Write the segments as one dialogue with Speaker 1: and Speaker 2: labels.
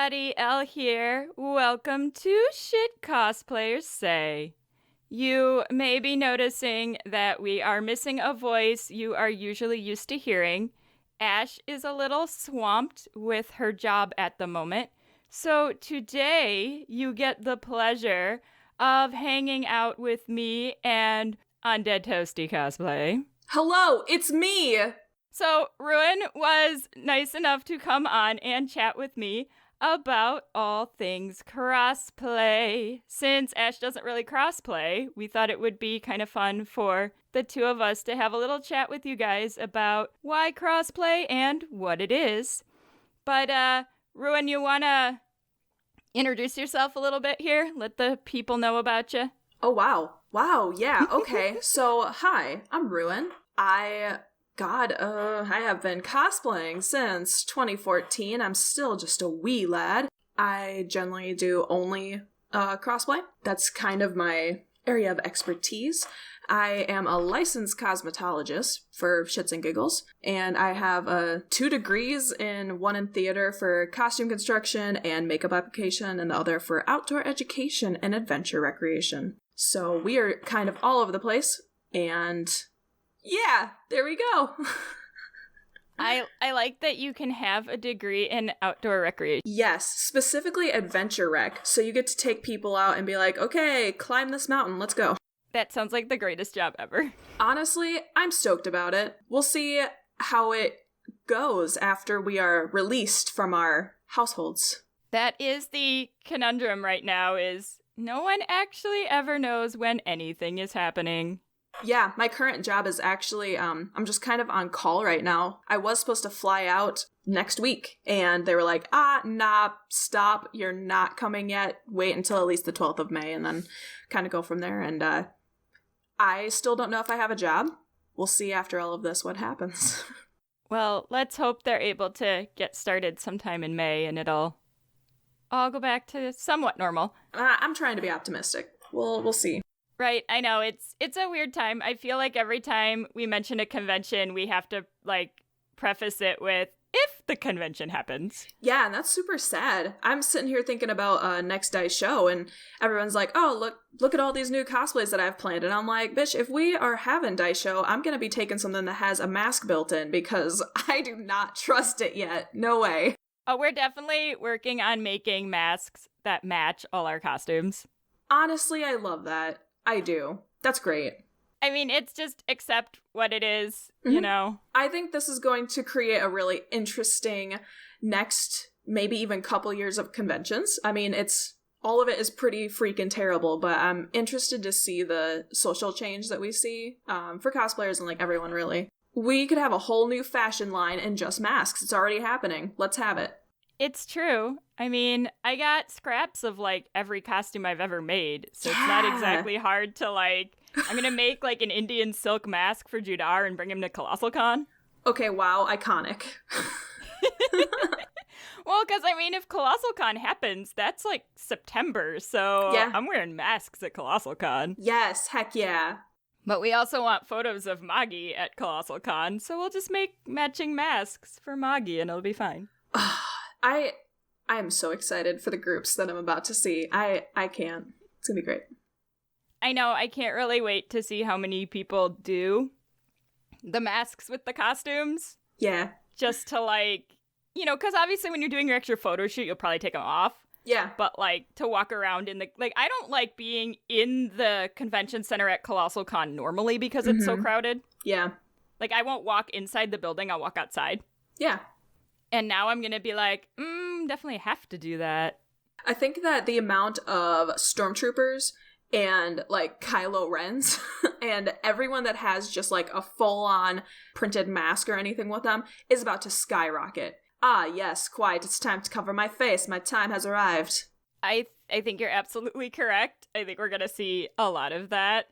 Speaker 1: everybody, Elle here. Welcome to Shit Cosplayers Say. You may be noticing that we are missing a voice you are usually used to hearing. Ash is a little swamped with her job at the moment, so today you get the pleasure of hanging out with me and Undeadtoasty Cosplay.
Speaker 2: Hello, it's me!
Speaker 1: So, Ruin was nice enough to come on and chat with me about all things crossplay. Since Ash doesn't really crossplay, we thought it would be kind of fun for the two of us to have a little chat with you guys about why crossplay and what it is. But, Ruin, you want to introduce yourself a little bit here? Let the people know about you.
Speaker 2: Oh, wow. Wow, yeah, okay. So, hi, I'm Ruin. I have been cosplaying since 2014. I'm still just a wee lad. I generally do only crossplay. That's kind of my area of expertise. I am a licensed cosmetologist for shits and giggles, and I have 2 degrees one in theater for costume construction and makeup application, and the other for outdoor education and adventure recreation. So we are kind of all over the place, and yeah, there we go.
Speaker 1: I like that you can have a degree in outdoor recreation.
Speaker 2: Yes, specifically adventure rec. So you get to take people out and be like, okay, climb this mountain, let's go.
Speaker 1: That sounds like the greatest job ever.
Speaker 2: Honestly, I'm stoked about it. We'll see how it goes after we are released from our households.
Speaker 1: That is the conundrum right now, is no one actually ever knows when anything is happening.
Speaker 2: Yeah, my current job is actually, I'm just kind of on call right now. I was supposed to fly out next week, and they were like, nah, stop, you're not coming yet. Wait until at least the 12th of May, and then kind of go from there. And I still don't know if I have a job. We'll see after all of this what happens.
Speaker 1: Well, let's hope they're able to get started sometime in May, and it'll all go back to somewhat normal.
Speaker 2: I'm trying to be optimistic. We'll see.
Speaker 1: Right, I know, it's a weird time. I feel like every time we mention a convention, we have to, preface it with, if the convention happens.
Speaker 2: Yeah, and that's super sad. I'm sitting here thinking about next Dice show, and everyone's like, oh, look at all these new cosplays that I've planned. And I'm like, bitch, if we are having Dice show, I'm going to be taking something that has a mask built in, because I do not trust it yet. No way.
Speaker 1: Oh, we're definitely working on making masks that match all our costumes.
Speaker 2: Honestly, I love that. I do. That's great.
Speaker 1: I mean, it's just accept what it is, you know?
Speaker 2: I think this is going to create a really interesting next, maybe even couple years of conventions. I mean, all of it is pretty freaking terrible, but I'm interested to see the social change that we see for cosplayers and everyone really. We could have a whole new fashion line in just masks. It's already happening. Let's have it.
Speaker 1: It's true. I mean, I got scraps of every costume I've ever made, so It's not exactly hard to I'm gonna make an Indian silk mask for Judar and bring him to Colossal Con.
Speaker 2: Okay, wow, iconic.
Speaker 1: Well, because if Colossal Con happens, that's September, so yeah. I'm wearing masks at Colossal Con.
Speaker 2: Yes, heck yeah.
Speaker 1: But we also want photos of Magi at Colossal Con, so we'll just make matching masks for Magi and it'll be fine.
Speaker 2: I am so excited for the groups that I'm about to see. I can't. It's gonna be great.
Speaker 1: I know, I can't really wait to see how many people do the masks with the costumes.
Speaker 2: Yeah.
Speaker 1: Just to because obviously when you're doing your extra photo shoot, you'll probably take them off.
Speaker 2: Yeah.
Speaker 1: But to walk around in the, I don't like being in the convention center at Colossal Con normally because it's so crowded.
Speaker 2: Yeah.
Speaker 1: I won't walk inside the building, I'll walk outside.
Speaker 2: Yeah.
Speaker 1: And now I'm going to be definitely have to do that.
Speaker 2: I think that the amount of stormtroopers and Kylo Rens and everyone that has just a full-on printed mask or anything with them is about to skyrocket. Ah, yes, quite. It's time to cover my face. My time has arrived.
Speaker 1: I think you're absolutely correct. I think we're going to see a lot of that.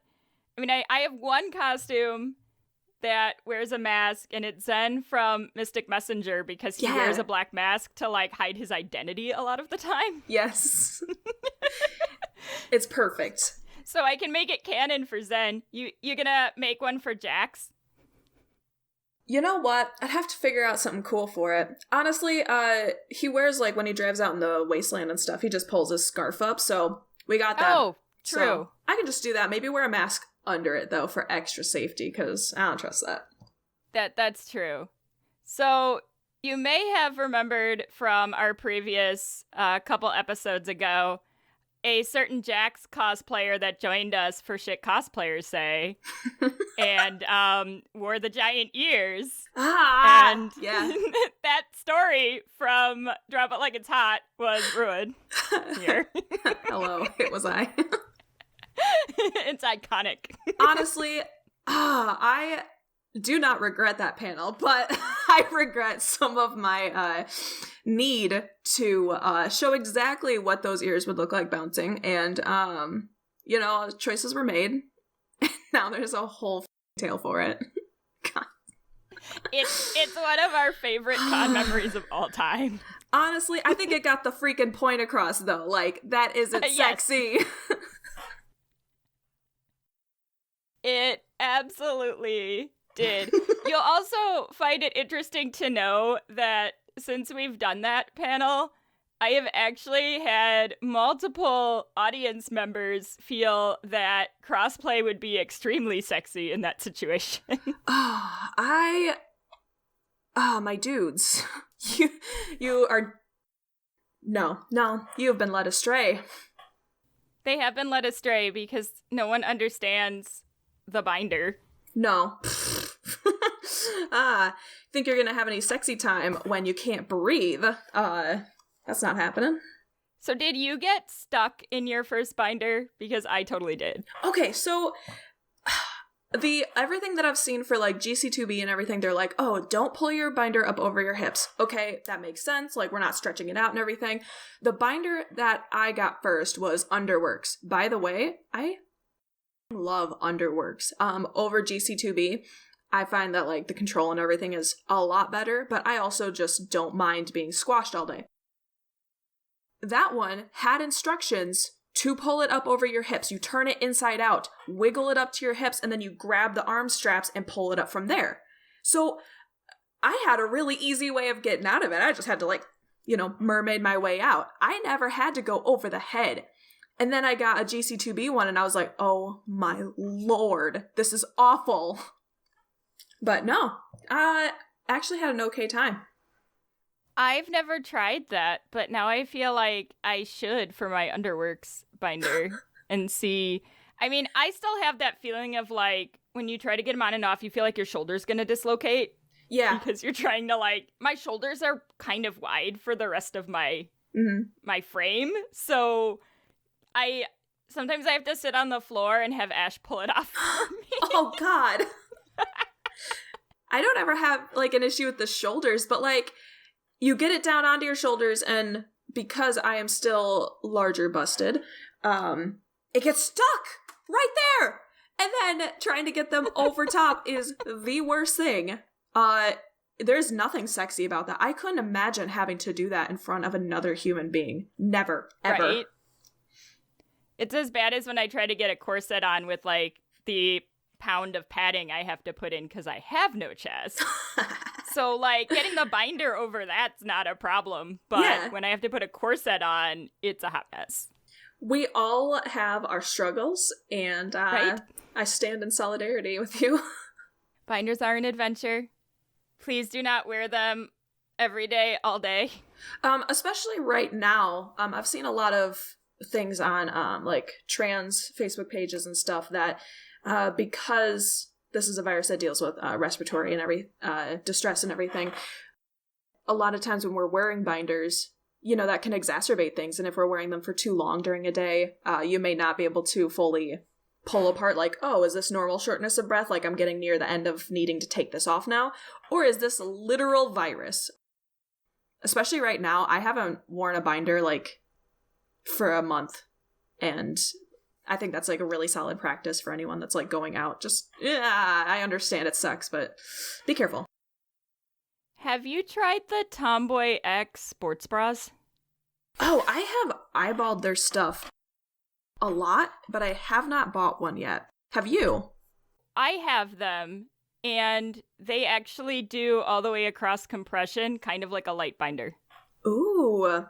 Speaker 1: I mean, I have one costume that wears a mask, and it's Zen from Mystic Messenger because he wears a black mask to hide his identity a lot of the time.
Speaker 2: Yes. It's perfect.
Speaker 1: So I can make it canon for Zen. You gonna make one for Jax?
Speaker 2: You know what? I'd have to figure out something cool for it. Honestly, he wears, like, when he drives out in the wasteland and stuff, he just pulls his scarf up, so we got that.
Speaker 1: Oh, true.
Speaker 2: So I can just do that. Maybe wear a mask under it, though, for extra safety, because I don't trust that.
Speaker 1: That's true. So you may have remembered from our previous couple episodes ago a certain Jax cosplayer that joined us for Shit Cosplayers Say and wore the giant ears. And
Speaker 2: yeah.
Speaker 1: that story from Drop It Like It's Hot was ruined here.
Speaker 2: Hello, it was I.
Speaker 1: It's iconic.
Speaker 2: Honestly, I do not regret that panel, but I regret some of my need to show exactly what those ears would look like bouncing, and choices were made. Now there's a whole tale for it. God.
Speaker 1: It's one of our favorite con memories of all time.
Speaker 2: Honestly, I think it got the freaking point across, though. Like, that isn't sexy.
Speaker 1: It absolutely did. You'll also find it interesting to know that since we've done that panel, I have actually had multiple audience members feel that crossplay would be extremely sexy in that situation.
Speaker 2: My dudes. You are... No, you have been led astray.
Speaker 1: They have been led astray because no one understands the binder.
Speaker 2: No. Think you're gonna have any sexy time when you can't breathe. That's not happening.
Speaker 1: So did you get stuck in your first binder? Because I totally did.
Speaker 2: Okay, so everything that I've seen for like GC2B and everything, they're like, oh, don't pull your binder up over your hips. Okay, that makes sense. Like, we're not stretching it out and everything. The binder that I got first was Underworks. By the way, I love Underworks. Over GC2B, I find that like the control and everything is a lot better, but I also just don't mind being squashed all day. That one had instructions to pull it up over your hips. You turn it inside out, wiggle it up to your hips, and then you grab the arm straps and pull it up from there. So I had a really easy way of getting out of it. I just had to mermaid my way out. I never had to go over the head. And then I got a GC2B one and I was like, oh my lord, this is awful. But no, I actually had an okay time.
Speaker 1: I've never tried that, but now I feel like I should for my Underworks binder and see. I mean, I still have that feeling of like when you try to get them on and off, you feel like your shoulder's going to dislocate.
Speaker 2: Yeah.
Speaker 1: Because you're trying to my shoulders are kind of wide for the rest of my my frame. So sometimes I have to sit on the floor and have Ash pull it off for me.
Speaker 2: Oh, God. I don't ever have, an issue with the shoulders, but, you get it down onto your shoulders, and because I am still larger busted, it gets stuck right there! And then trying to get them over top is the worst thing. There's nothing sexy about that. I couldn't imagine having to do that in front of another human being. Never, ever.
Speaker 1: Right? It's as bad as when I try to get a corset on with, the pound of padding I have to put in because I have no chest. So, getting the binder over that's not a problem. But when I have to put a corset on, it's a hot mess.
Speaker 2: We all have our struggles, and
Speaker 1: right?
Speaker 2: I stand in solidarity with you.
Speaker 1: Binders are an adventure. Please do not wear them every day, all day.
Speaker 2: Especially right now. I've seen a lot of things on trans Facebook pages and stuff that because this is a virus that deals with respiratory and distress and everything, a lot of times when we're wearing binders, that can exacerbate things. And if we're wearing them for too long during a day, you may not be able to fully pull apart, is this normal shortness of breath? I'm getting near the end of needing to take this off now. Or is this a literal virus? Especially right now, I haven't worn a binder, for a month. And I think that's, a really solid practice for anyone that's, going out. Just, I understand it sucks, but be careful.
Speaker 1: Have you tried the Tomboy X sports bras?
Speaker 2: Oh, I have eyeballed their stuff a lot, but I have not bought one yet. Have you?
Speaker 1: I have them, and they actually do all the way across compression, kind of like a light binder.
Speaker 2: Ooh.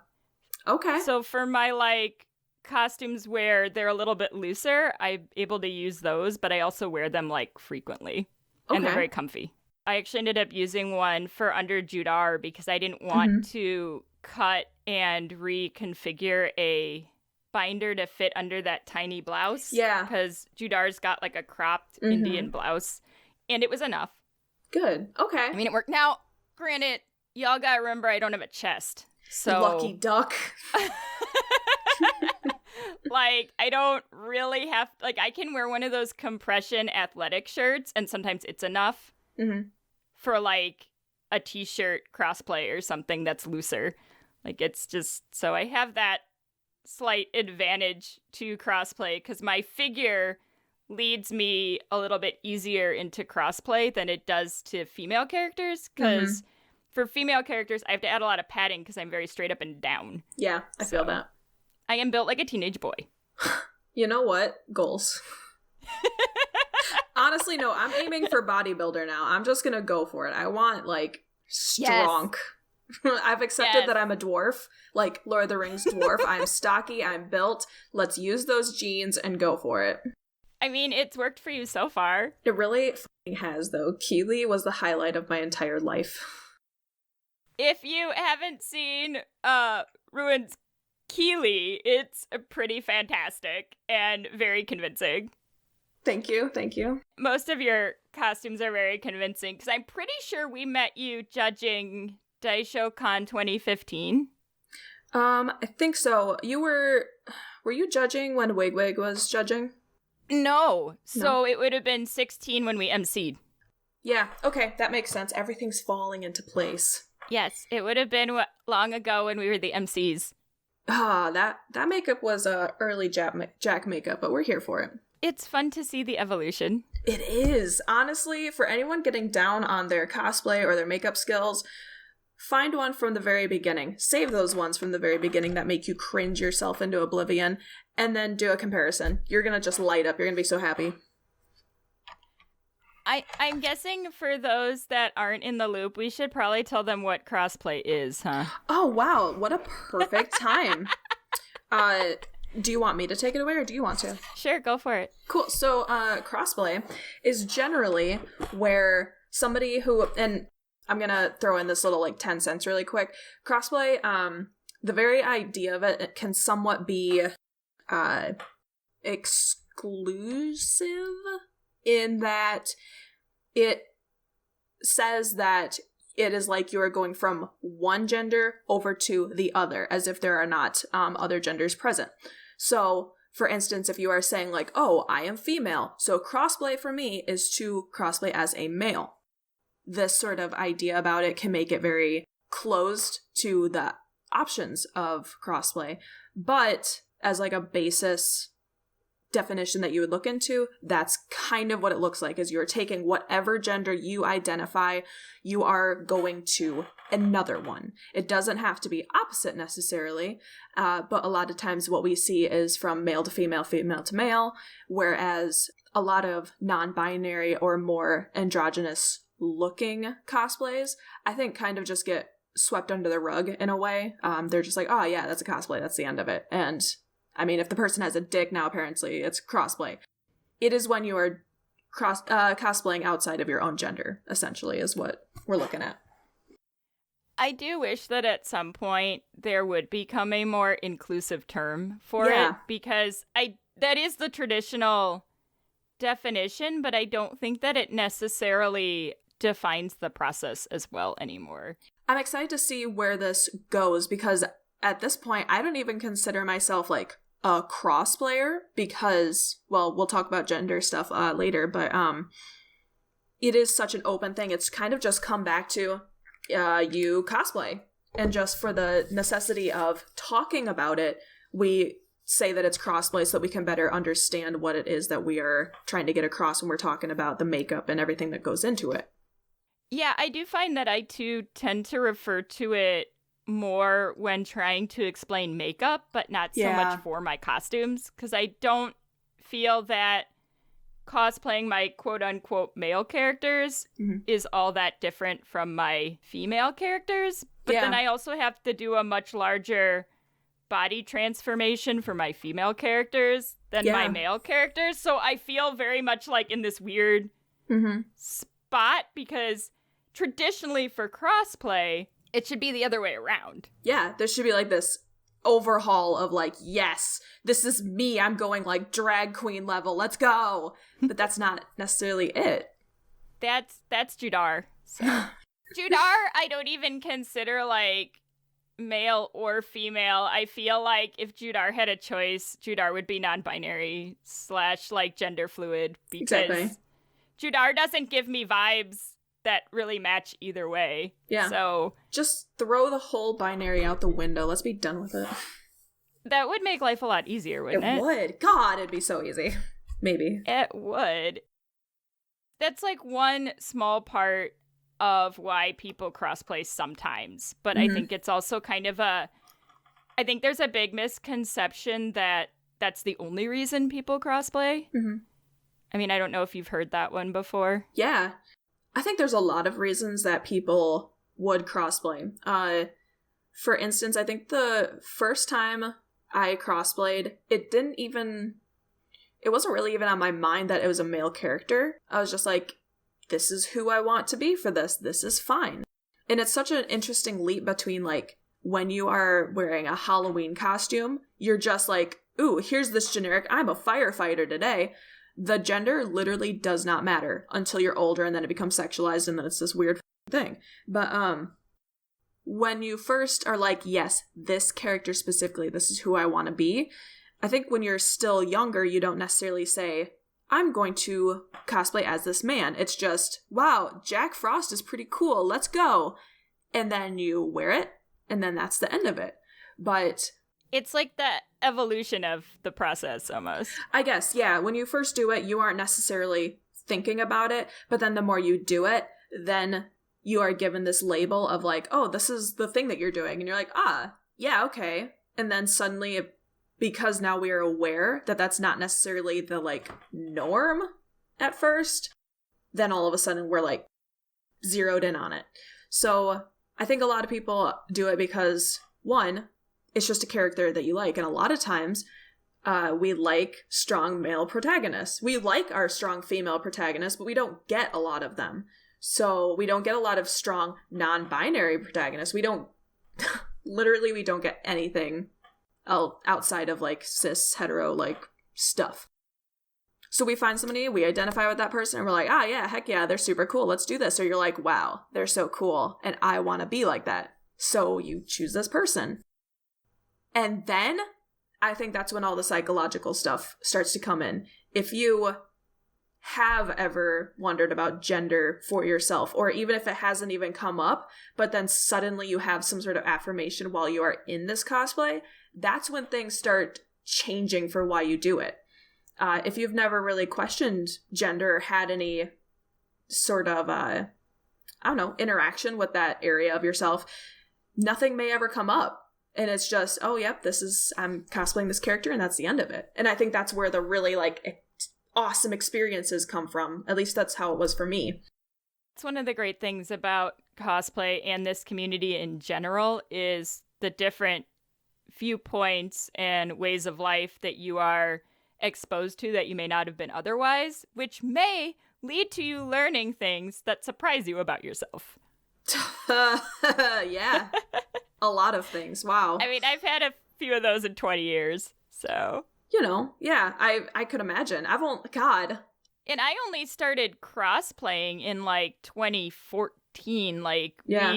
Speaker 2: Okay.
Speaker 1: So for my, like, costumes where they're a little bit looser, I'm able to use those, but I also wear them, like, frequently. And they're very comfy. I actually ended up using one for under Judar because I didn't want to cut and reconfigure a binder to fit under that tiny blouse.
Speaker 2: Yeah.
Speaker 1: Because Judar's got, like, a cropped Indian blouse. And it was enough.
Speaker 2: Good. Okay.
Speaker 1: I mean, it worked. Now, granted, y'all gotta remember I don't have a chest. So
Speaker 2: lucky duck.
Speaker 1: Like, I don't really have, like, I can wear one of those compression athletic shirts, and sometimes it's enough for, like, a t-shirt crossplay or something that's looser. Like, it's just, so I have that slight advantage to crossplay, because my figure leads me a little bit easier into crossplay than it does to female characters, because for female characters, I have to add a lot of padding because I'm very straight up and down.
Speaker 2: Yeah, I feel that.
Speaker 1: I am built like a teenage boy.
Speaker 2: You know what? Goals. Honestly, no, I'm aiming for bodybuilder now. I'm just gonna go for it. I want, like, strong. Yes. I've accepted that I'm a dwarf, like Lord of the Rings dwarf. I'm stocky, I'm built. Let's use those genes and go for it.
Speaker 1: I mean, it's worked for you so far.
Speaker 2: It really has, though. Keeley was the highlight of my entire life.
Speaker 1: If you haven't seen Ruin's Keeley, it's pretty fantastic and very convincing.
Speaker 2: Thank you, thank you.
Speaker 1: Most of your costumes are very convincing, because I'm pretty sure we met you judging Daisho Con 2015.
Speaker 2: I think so. Were you judging when Wigwig was judging?
Speaker 1: No. So it would have been 16 when we MC'd.
Speaker 2: Yeah, okay, that makes sense. Everything's falling into place.
Speaker 1: Yes, it would have been long ago when we were the MCs.
Speaker 2: Ah, that makeup was early Jack makeup, but we're here for it.
Speaker 1: It's fun to see the evolution.
Speaker 2: It is. Honestly, for anyone getting down on their cosplay or their makeup skills, find one from the very beginning. Save those ones from the very beginning that make you cringe yourself into oblivion, and then do a comparison. You're gonna just light up. You're gonna be so happy.
Speaker 1: I'm guessing for those that aren't in the loop, we should probably tell them what crossplay is, huh?
Speaker 2: Oh, wow. What a perfect time. Do you want me to take it away, or do you want to?
Speaker 1: Sure, go for it.
Speaker 2: Cool. So, crossplay is generally where somebody who, and I'm gonna throw in this little, like, 10 cents really quick. Crossplay, the very idea of it can somewhat be, exclusive, in that it says that it is like you are going from one gender over to the other, as if there are not other genders present. So, for instance, if you are saying, like, oh, I am female, so crossplay for me is to crossplay as a male. This sort of idea about it can make it very closed to the options of crossplay, but as, like, a basis definition that you would look into, that's kind of what it looks like, is you're taking whatever gender you identify, you are going to another one. It doesn't have to be opposite necessarily, but a lot of times what we see is from male to female, female to male, whereas a lot of non-binary or more androgynous looking cosplays, I think, kind of just get swept under the rug in a way. They're just like, oh yeah, that's a cosplay, that's the end of it. And I mean, if the person has a dick now, apparently it's crossplay. It is when you are cosplaying outside of your own gender, essentially, is what we're looking at.
Speaker 1: I do wish that at some point there would become a more inclusive term for it, because that is the traditional definition, but I don't think that it necessarily defines the process as well anymore.
Speaker 2: I'm excited to see where this goes, because at this point, I don't even consider myself, like, a crossplayer, because, well, we'll talk about gender stuff later, but it is such an open thing. It's kind of just come back to you cosplay, and just for the necessity of talking about it, we say that it's crossplay so that we can better understand what it is that we are trying to get across when we're talking about the makeup and everything that goes into it.
Speaker 1: Yeah, I do find that I too tend to refer to it more when trying to explain makeup, but not so much for my costumes, because I don't feel that cosplaying my quote-unquote male characters is all that different from my female characters. But then I also have to do a much larger body transformation for my female characters than my male characters. So I feel very much like in this weird spot, because traditionally for crossplay, it should be the other way around.
Speaker 2: Yeah, there should be like this overhaul of like, yes, this is me, I'm going like drag queen level, let's go. But that's not necessarily it.
Speaker 1: That's Judar. So. Judar, I don't even consider like male or female. I feel like if Judar had a choice, Judar would be non-binary / like gender fluid, because Judar doesn't give me vibes that really match either way. Yeah. So
Speaker 2: just throw the whole binary out the window. Let's be done with it.
Speaker 1: That would make life a lot easier, wouldn't it?
Speaker 2: It would. God, it'd be so easy. Maybe.
Speaker 1: It would. That's like one small part of why people crossplay sometimes. But I think it's also kind of I think there's a big misconception that that's the only reason people crossplay. I mean, I don't know if you've heard that one before.
Speaker 2: Yeah. I think there's a lot of reasons that people would crossplay. For instance, I think the first time I crossplayed, it wasn't really even on my mind that it was a male character. I was just like, this is who I want to be for this. This is fine. And it's such an interesting leap between like when you are wearing a Halloween costume, you're just like, ooh, here's this generic, I'm a firefighter today. The gender literally does not matter until you're older, and then it becomes sexualized, and then it's this weird thing. But when you first are like, yes, this character specifically, this is who I want to be, I think when you're still younger, you don't necessarily say, I'm going to cosplay as this man. It's just, wow, Jack Frost is pretty cool, let's go. And then you wear it, and then that's the end of it. But
Speaker 1: it's like the evolution of the process, almost.
Speaker 2: I guess, yeah. When you first do it, you aren't necessarily thinking about it, but then the more you do it, then you are given this label of like, oh, this is the thing that you're doing. And you're like, yeah, okay. And then suddenly, because now we are aware that that's not necessarily the like norm at first, then all of a sudden we're like zeroed in on it. So I think a lot of people do it because, one, it's just a character that you like. And a lot of times we like strong male protagonists. We like our strong female protagonists, but we don't get a lot of them. So we don't get a lot of strong non-binary protagonists. We don't, literally we don't get anything outside of like cis, hetero, like stuff. So we find somebody, we identify with that person, and we're like, yeah, heck yeah, they're super cool. Let's do this. Or you're like, wow, they're so cool, and I want to be like that. So you choose this person. And then I think that's when all the psychological stuff starts to come in. If you have ever wondered about gender for yourself, or even if it hasn't even come up, but then suddenly you have some sort of affirmation while you are in this cosplay, that's when things start changing for why you do it. If you've never really questioned gender or had any sort of, interaction with that area of yourself, nothing may ever come up. And it's just, oh, yep, I'm cosplaying this character, and that's the end of it. And I think that's where the really, like, awesome experiences come from. At least that's how it was for me.
Speaker 1: It's one of the great things about cosplay and this community in general is the different viewpoints and ways of life that you are exposed to that you may not have been otherwise, which may lead to you learning things that surprise you about yourself.
Speaker 2: Yeah. A lot of things. Wow.
Speaker 1: I mean, I've had a few of those in 20 years, so.
Speaker 2: Yeah, I could imagine. God.
Speaker 1: And I only started cross-playing in, like, 2014. Like,
Speaker 2: yeah.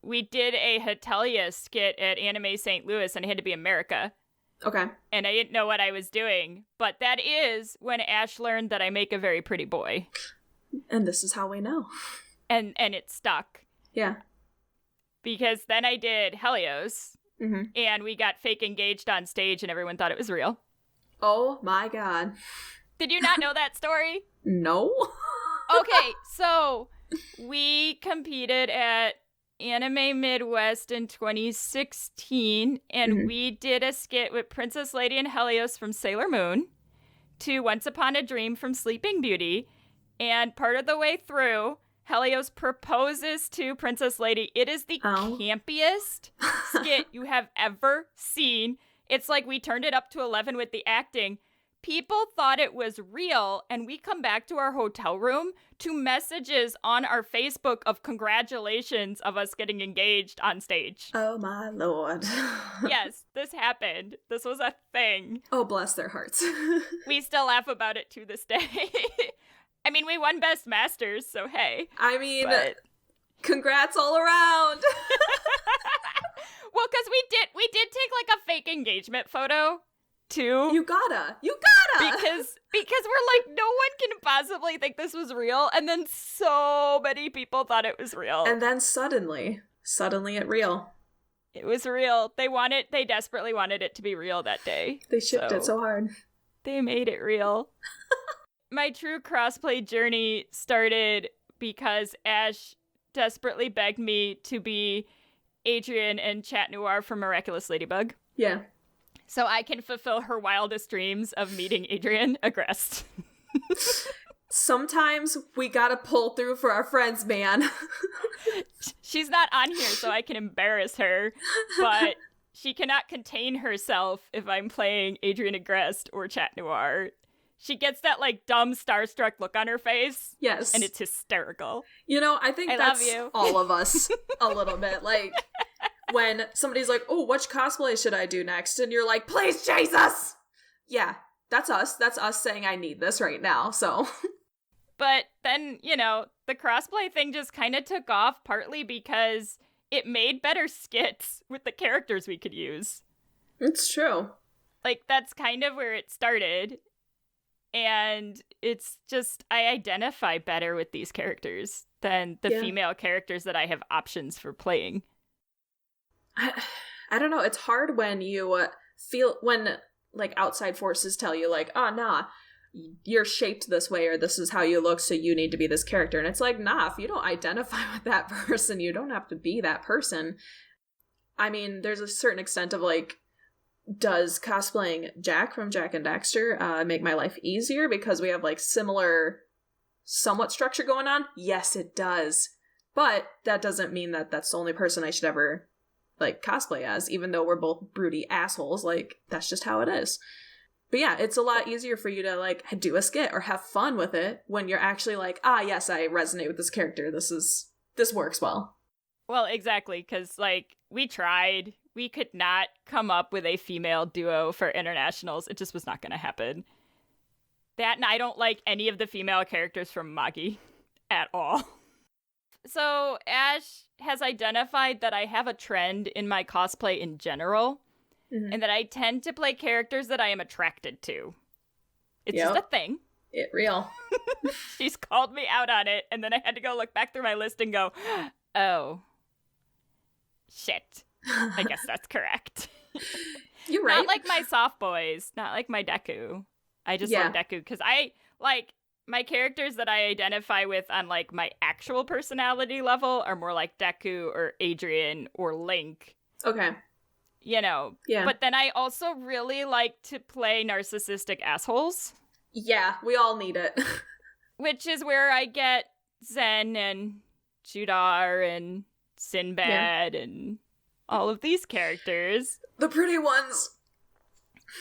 Speaker 1: we did a Hatelia skit at Anime St. Louis, and it had to be America.
Speaker 2: Okay.
Speaker 1: And I didn't know what I was doing. But that is when Ash learned that I make a very pretty boy.
Speaker 2: And this is how we know.
Speaker 1: And it stuck.
Speaker 2: Yeah.
Speaker 1: Because then I did Helios, and we got fake engaged on stage, and everyone thought it was real.
Speaker 2: Oh my god.
Speaker 1: Did you not know that story?
Speaker 2: No.
Speaker 1: Okay, so we competed at Anime Midwest in 2016, and we did a skit with Princess Lady and Helios from Sailor Moon to Once Upon a Dream from Sleeping Beauty, and part of the way through, Helios proposes to Princess Lady. It is the campiest skit you have ever seen. It's like we turned it up to 11 with the acting. People thought it was real, and we come back to our hotel room to messages on our Facebook of congratulations of us getting engaged on stage.
Speaker 2: Oh my lord.
Speaker 1: Yes, this happened. This was a thing.
Speaker 2: Oh, bless their hearts.
Speaker 1: We still laugh about it to this day. I mean, we won Best Masters, so hey.
Speaker 2: I mean, congrats all around.
Speaker 1: Well, because we did take like a fake engagement photo too.
Speaker 2: You gotta.
Speaker 1: Because we're like, no one can possibly think this was real, and then so many people thought it was real.
Speaker 2: And then suddenly it real.
Speaker 1: It was real. They desperately wanted it to be real that day.
Speaker 2: They shipped it so hard.
Speaker 1: They made it real. My true crossplay journey started because Ash desperately begged me to be Adrian and Chat Noir from Miraculous Ladybug.
Speaker 2: Yeah.
Speaker 1: So I can fulfill her wildest dreams of meeting Adrian Agreste.
Speaker 2: Sometimes we gotta pull through for our friends, man.
Speaker 1: She's not on here, so I can embarrass her, but she cannot contain herself if I'm playing Adrian Agreste or Chat Noir. She gets that, like, dumb starstruck look on her face.
Speaker 2: Yes.
Speaker 1: And it's hysterical.
Speaker 2: You know, I think that's all of us a little bit. Like, when somebody's like, oh, which cosplay should I do next? And you're like, please, Jesus! Yeah, that's us. That's us saying I need this right now, so.
Speaker 1: But then, you know, the crossplay thing just kind of took off, partly because it made better skits with the characters we could use.
Speaker 2: It's true.
Speaker 1: Like, that's kind of where it started. And it's just, I identify better with these characters than the female characters that I have options for playing.
Speaker 2: I don't know. It's hard when you feel, when, like, outside forces tell you, like, oh, nah, you're shaped this way, or this is how you look, so you need to be this character. And it's like, nah, if you don't identify with that person, you don't have to be that person. I mean, there's a certain extent of, like, does cosplaying Jack from Jack and Daxter make my life easier because we have, like, similar somewhat structure going on? Yes, it does. But that doesn't mean that that's the only person I should ever, like, cosplay as, even though we're both broody assholes. Like, that's just how it is. But yeah, it's a lot easier for you to, like, do a skit or have fun with it when you're actually like, ah, yes, I resonate with this character. This works well.
Speaker 1: Well, exactly, because, like, we tried. We could not come up with a female duo for internationals. It just was not going to happen. That, and I don't like any of the female characters from Magi at all. So Ash has identified that I have a trend in my cosplay in general, and that I tend to play characters that I am attracted to. It's just a thing.
Speaker 2: It real.
Speaker 1: She's called me out on it, and then I had to go look back through my list and go, oh, shit. I guess that's correct.
Speaker 2: You're right.
Speaker 1: Not like my soft boys, not like my Deku. I just love Deku because I, like, my characters that I identify with on, like, my actual personality level are more like Deku or Adrian or Link.
Speaker 2: Okay.
Speaker 1: You know.
Speaker 2: Yeah.
Speaker 1: But then I also really like to play narcissistic assholes.
Speaker 2: Yeah, we all need it.
Speaker 1: Which is where I get Zen and Judar and Sinbad and all of these characters.
Speaker 2: The pretty ones.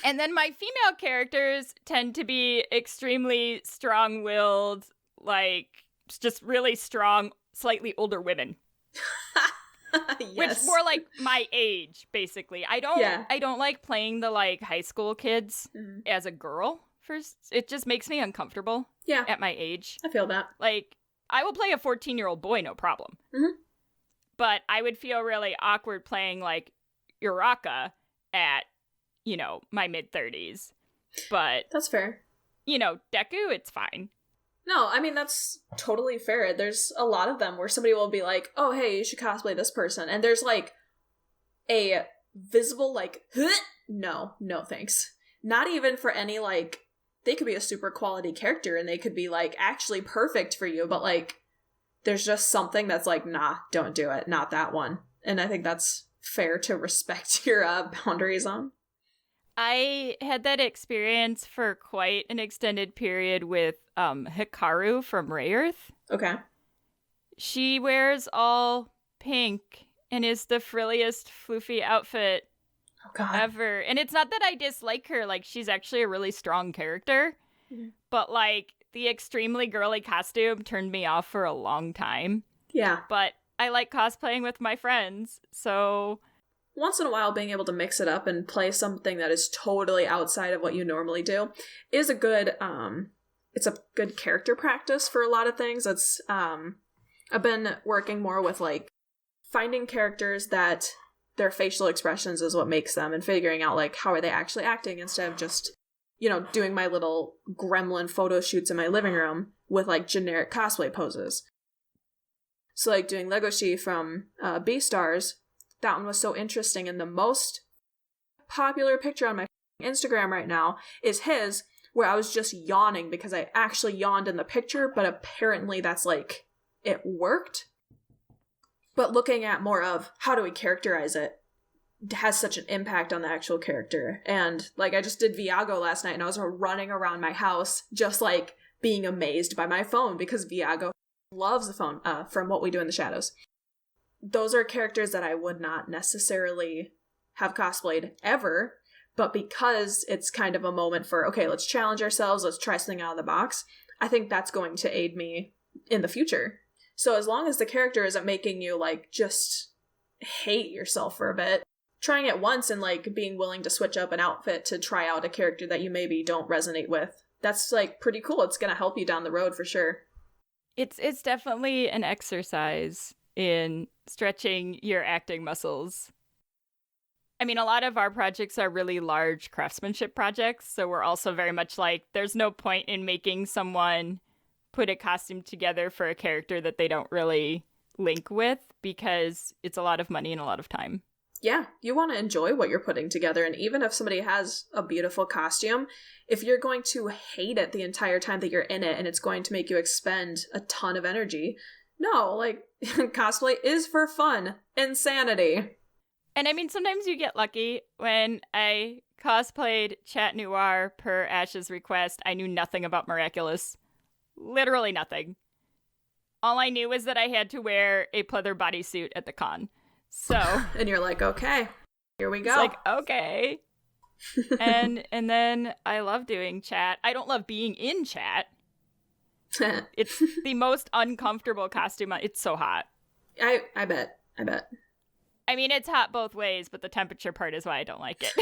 Speaker 1: And then my female characters tend to be extremely strong-willed, like, just really strong, slightly older women.
Speaker 2: Yes.
Speaker 1: Which more like my age, basically. I don't like playing the, like, high school kids as a girl. First, it just makes me uncomfortable.
Speaker 2: Yeah.
Speaker 1: At my age.
Speaker 2: I feel that.
Speaker 1: Like, I will play a 14-year-old boy, no problem.
Speaker 2: Mm-hmm.
Speaker 1: But I would feel really awkward playing, like, Uraka at, you know, my mid-30s. But
Speaker 2: that's fair.
Speaker 1: You know, Deku, it's fine.
Speaker 2: No, I mean, that's totally fair. There's a lot of them where somebody will be like, oh, hey, you should cosplay this person. And there's, like, a visible, like, no, thanks. Not even for any, like, they could be a super quality character and they could be, like, actually perfect for you. But, like, there's just something that's like, nah, don't do it. Not that one. And I think that's fair to respect your boundaries on.
Speaker 1: I had that experience for quite an extended period with Hikaru from Rayearth.
Speaker 2: Okay.
Speaker 1: She wears all pink and is the frilliest, floofy outfit
Speaker 2: Oh, God.
Speaker 1: ever. And it's not that I dislike her. Like, she's actually a really strong character.
Speaker 2: Mhm.
Speaker 1: But, like, the extremely girly costume turned me off for a long time.
Speaker 2: Yeah.
Speaker 1: But I like cosplaying with my friends, so...
Speaker 2: Once in a while, being able to mix it up and play something that is totally outside of what you normally do is a good, it's a good character practice for a lot of things. It's, I've been working more with, like, finding characters that their facial expressions is what makes them and figuring out, like, how are they actually acting instead of just, you know, doing my little gremlin photo shoots in my living room with, like, generic cosplay poses. So, like, doing Legoshi from Beastars, that one was so interesting, and the most popular picture on my Instagram right now is his, where I was just yawning because I actually yawned in the picture, but apparently that's, like, it worked. But looking at more of how do we characterize it has such an impact on the actual character. And, like, I just did Viago last night, and I was running around my house just, like, being amazed by my phone, because Viago loves the phone from What We Do in the Shadows. Those are characters that I would not necessarily have cosplayed ever, but because it's kind of a moment for, okay, let's challenge ourselves, let's try something out of the box, I think that's going to aid me in the future. So as long as the character isn't making you, like, just hate yourself for a bit, trying it once and, like, being willing to switch up an outfit to try out a character that you maybe don't resonate with, that's, like, pretty cool. It's going to help you down the road for sure.
Speaker 1: It's definitely an exercise in stretching your acting muscles. I mean, a lot of our projects are really large craftsmanship projects, so we're also very much like, there's no point in making someone put a costume together for a character that they don't really link with, because it's a lot of money and a lot of time.
Speaker 2: Yeah, you want to enjoy what you're putting together, and even if somebody has a beautiful costume, if you're going to hate it the entire time that you're in it and it's going to make you expend a ton of energy, no, like, cosplay is for fun. Insanity.
Speaker 1: And I mean, sometimes you get lucky. When I cosplayed Chat Noir per Ash's request, I knew nothing about Miraculous. Literally nothing. All I knew was that I had to wear a pleather bodysuit at the con. So...
Speaker 2: And you're like, okay, here we go.
Speaker 1: It's like, okay. and then I love doing chat. I don't love being in chat. It's the most uncomfortable costume. It's so hot.
Speaker 2: I bet.
Speaker 1: I mean, it's hot both ways, but the temperature part is why I don't like it.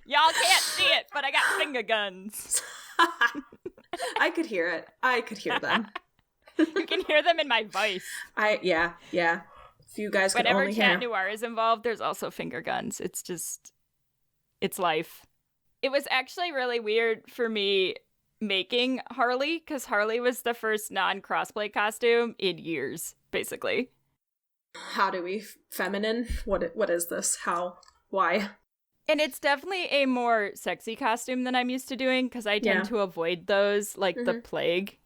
Speaker 1: Y'all can't see it, but I got finger guns.
Speaker 2: I could hear it. I could hear them.
Speaker 1: You can hear them in my voice.
Speaker 2: Yeah. If you guys could
Speaker 1: Whenever
Speaker 2: only
Speaker 1: Chat
Speaker 2: hear.
Speaker 1: Noir is involved, there's also finger guns. It's life. It was actually really weird for me making Harley, because Harley was the first non-crossplay costume in years, basically.
Speaker 2: How do we feminine? What is this? How? Why?
Speaker 1: And it's definitely a more sexy costume than I'm used to doing, because I tend to avoid those like the plague.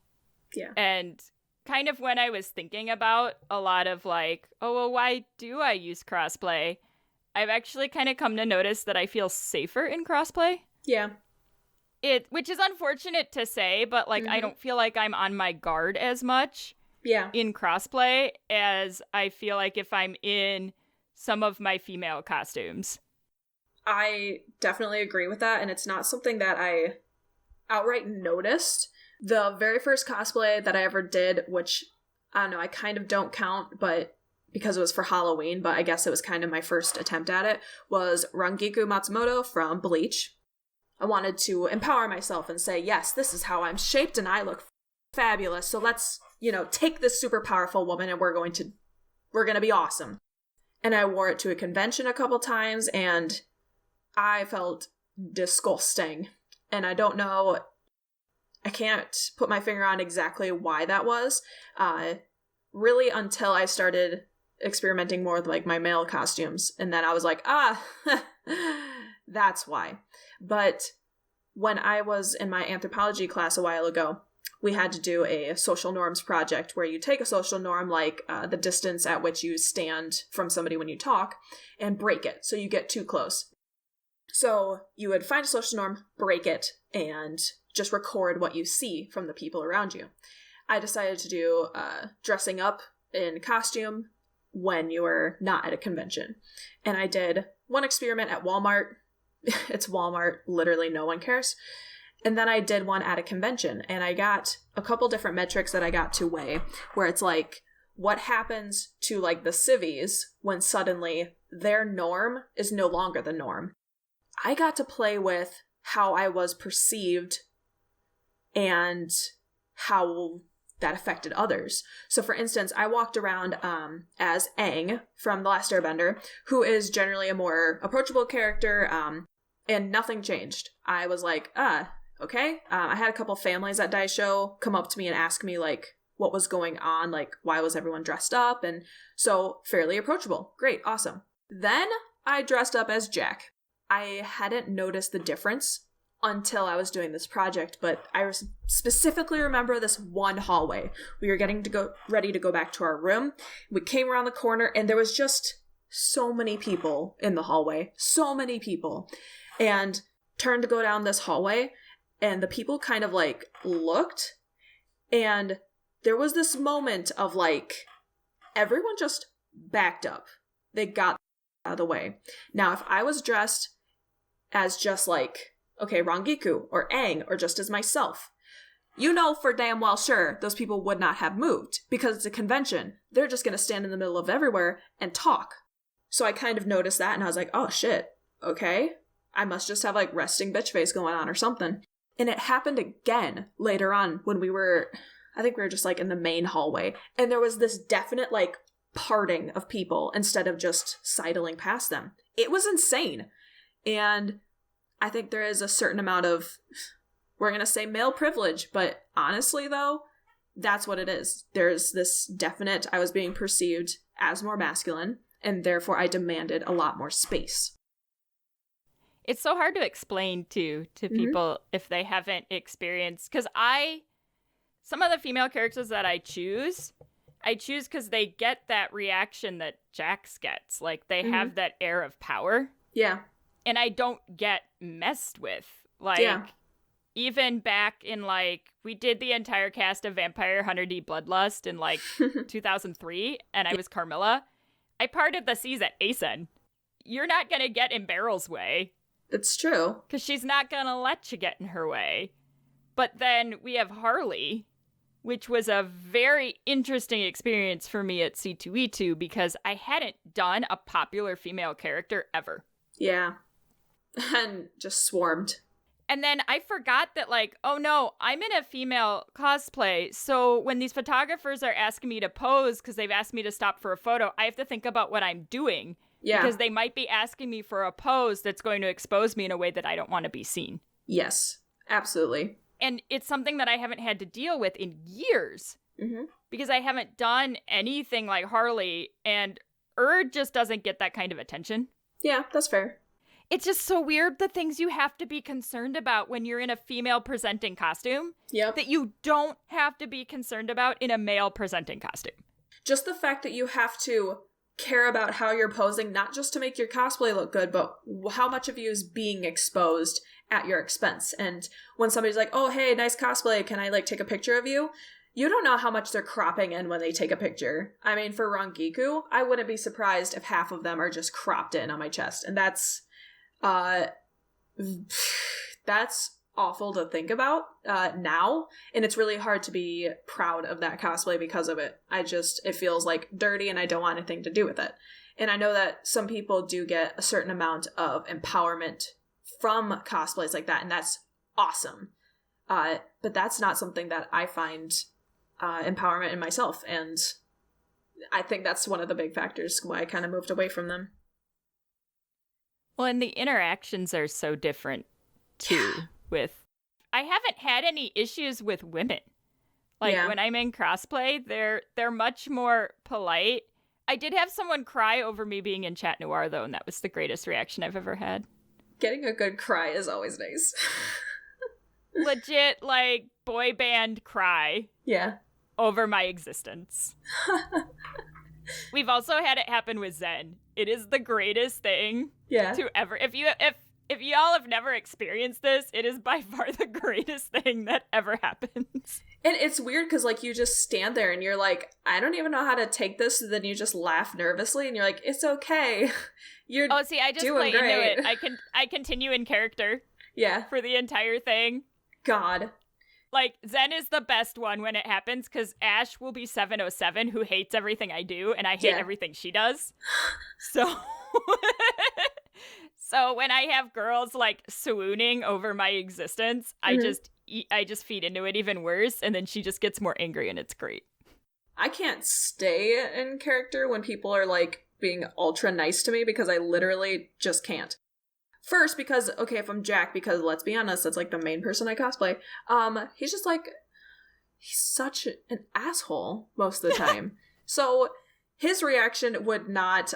Speaker 2: Yeah.
Speaker 1: And kind of when I was thinking about a lot of like, oh, well, why do I use crossplay? I've actually kind of come to notice that I feel safer in crossplay.
Speaker 2: Yeah.
Speaker 1: Which is unfortunate to say, but like I don't feel like I'm on my guard as much in crossplay as I feel like if I'm in some of my female costumes.
Speaker 2: I definitely agree with that, and it's not something that I outright noticed. The very first cosplay that I ever did, which, I don't know, I kind of don't count, but because it was for Halloween, but I guess it was kind of my first attempt at it, was Rangiku Matsumoto from Bleach. I wanted to empower myself and say, yes, this is how I'm shaped and I look fabulous, so let's, take this super powerful woman and we're going to be awesome. And I wore it to a convention a couple times, and I felt disgusting. And I don't know, I can't put my finger on exactly why that was. Really until I started experimenting more with like my male costumes. And then I was like, that's why. But when I was in my anthropology class a while ago, we had to do a social norms project where you take a social norm, like the distance at which you stand from somebody when you talk, and break it so you get too close. So you would find a social norm, break it, and just record what you see from the people around you. I decided to do dressing up in costume when you were not at a convention. And I did one experiment at Walmart. It's Walmart, literally no one cares. And then I did one at a convention, and I got a couple different metrics that I got to weigh, where it's like, what happens to like the civvies when suddenly their norm is no longer the norm? I got to play with how I was perceived and how that affected others. So for instance, I walked around as Aang from The Last Airbender, who is generally a more approachable character, and nothing changed. I was like, okay. I had a couple families at Daisho come up to me and ask me like what was going on, like why was everyone dressed up, and so fairly approachable. Great, awesome. Then I dressed up as Jack. I hadn't noticed the difference until I was doing this project, but I specifically remember this one hallway. We were getting to go ready to go back to our room. We came around the corner and there was just so many people in the hallway, so many people, and turned to go down this hallway, and the people kind of like looked, and there was this moment of like everyone just backed up. They got out of the way. Now, if I was dressed as just like, okay, Rangiku or Aang or just as myself, you know for damn well sure those people would not have moved because it's a convention. They're just going to stand in the middle of everywhere and talk. So I kind of noticed that and I was like, oh shit, okay. I must just have like resting bitch face going on or something. And it happened again later on when I think we were just like in the main hallway, and there was this definite like parting of people instead of just sidling past them. It was insane. And I think there is a certain amount of, we're going to say male privilege, but honestly though, that's what it is. There's this definite, I was being perceived as more masculine, and therefore I demanded a lot more space.
Speaker 1: It's so hard to explain to people if they haven't experienced, because some of the female characters that I choose because they get that reaction that Jax gets. Like, they have that air of power.
Speaker 2: Yeah.
Speaker 1: And I don't get messed with. Like, even back in, like, we did the entire cast of Vampire Hunter D Bloodlust in, like, 2003, and I was Carmilla. I parted the seas at Asen. You're not going to get in Beryl's way.
Speaker 2: It's true.
Speaker 1: Because she's not going to let you get in her way. But then we have Harley, which was a very interesting experience for me at C2E2 because I hadn't done a popular female character ever.
Speaker 2: Yeah. And just swarmed.
Speaker 1: And then I forgot that, like, oh no, I'm in a female cosplay. So when these photographers are asking me to pose because they've asked me to stop for a photo, I have to think about what I'm doing. Yeah. Because they might be asking me for a pose that's going to expose me in a way that I don't want to be seen.
Speaker 2: Yes, absolutely.
Speaker 1: And it's something that I haven't had to deal with in years. Because I haven't done anything like Harley, and just doesn't get that kind of attention.
Speaker 2: Yeah, that's fair.
Speaker 1: It's just so weird, the things you have to be concerned about when you're in a female presenting costume. Yep. That you don't have to be concerned about in a male presenting costume.
Speaker 2: Just the fact that you have to care about how you're posing, not just to make your cosplay look good, but how much of you is being exposed at your expense. And when somebody's like, oh, hey, nice cosplay, can I like take a picture of you? You don't know how much they're cropping in when they take a picture. I mean, for Rangiku, I wouldn't be surprised if half of them are just cropped in on my chest. And that's awful to think about now, and it's really hard to be proud of that cosplay because of it. It feels like dirty and I don't want anything to do with it. And I know that some people do get a certain amount of empowerment from cosplays like that, and that's awesome. But that's not something that I find empowerment in myself, and I think that's one of the big factors why I kind of moved away from them.
Speaker 1: Well, and the interactions are so different too. I haven't had any issues with women. Like, when I'm in crossplay, they're much more polite. I did have someone cry over me being in Chat Noir, though, and that was the greatest reaction I've ever had.
Speaker 2: Getting a good cry is always nice.
Speaker 1: legit, like, boy band cry
Speaker 2: Yeah.
Speaker 1: over my existence. We've also had it happen with Zen. It is the greatest thing to ever. If y'all have never experienced this, it is by far the greatest thing that ever happens.
Speaker 2: And it's weird because, like, you just stand there and you're like, I don't even know how to take this. And then you just laugh nervously and you're like, it's okay. You're
Speaker 1: I just
Speaker 2: doing
Speaker 1: play
Speaker 2: great.
Speaker 1: into it. I continue in character.
Speaker 2: Yeah.
Speaker 1: For the entire thing.
Speaker 2: God.
Speaker 1: Like, Zen is the best one when it happens, because Ash will be 707, who hates everything I do, and I hate everything she does. So... So when I have girls, like, swooning over my existence, I just feed into it even worse, and then she just gets more angry, and it's great.
Speaker 2: I can't stay in character when people are, like, being ultra nice to me, because I literally just can't. First, because, okay, if I'm Jack, because let's be honest, that's, like, the main person I cosplay, he's just, like, he's such an asshole most of the time. So... his reaction would not